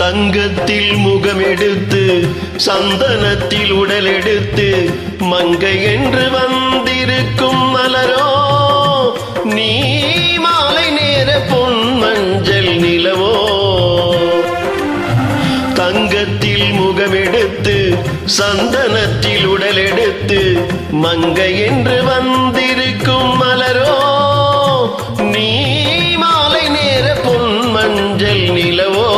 தங்கத்தில் முகமெடுத்து சந்தனத்தில் உடலெடுத்து மங்கை என்று வந்திருக்கும் மலரோ நீ மாலை நேர பொன் மஞ்சள் நிலவோ. தங்கத்தில் முகமெடுத்து சந்தனத்தில் உடலெடுத்து மங்கை என்று வந்திருக்கும் மலரோ நீ மாலை நேர பொன் மஞ்சள் நிலவோ.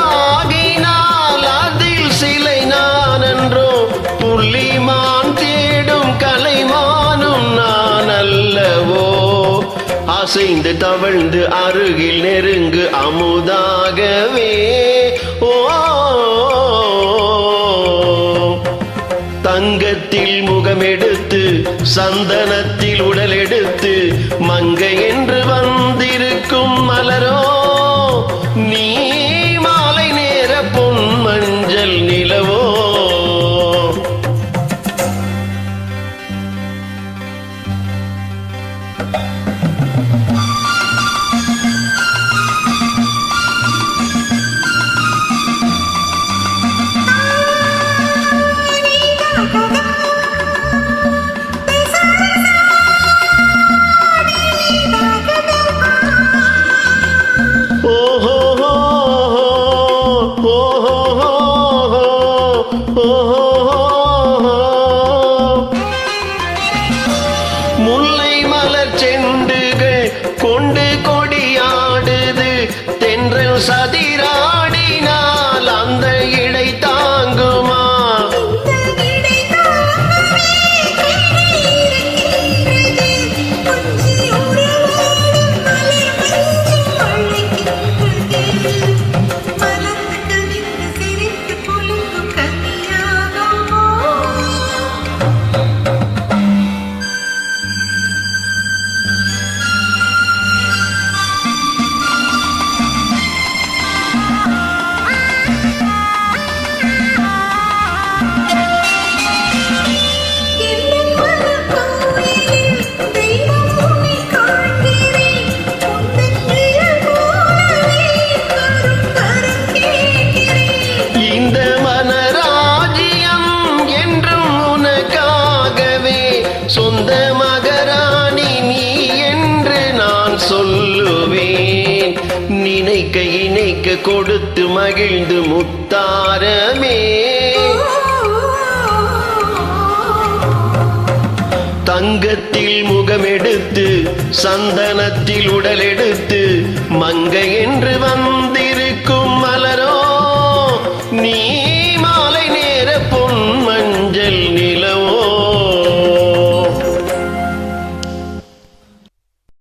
வண்ணரதமாகினால் அதில் சிலை நானன்றோ புள்ளிமான் தேடும் கலைமானும் நான் அல்லவோ. அசைந்து தவழ்ந்து அருகில் நெருங்கு அமுதாகவே ஓ. தங்கத்தில் முகமெடுத்து சந்தனத்தில் உடலெடுத்து மங்கை என்று வந்திருக்கும் மலரோ நீ மாலை நேர பொன் மஞ்சள் நிலவோ. முல்லை மலர் செண்டுகள் கொண்டு கொடியாடுது தென்றல் சதிராடினால் அந்த இடை தாங்குமா. சொந்த மகராணி நீ என்று நான் சொல்லுவேன். நினைக்க இணைக்க கொடுத்து மகிழ்ந்து முத்தாரமே. தங்கத்தில் முகமெடுத்து சந்தனத்தில் உடலெடுத்து மங்கை என்று வந்த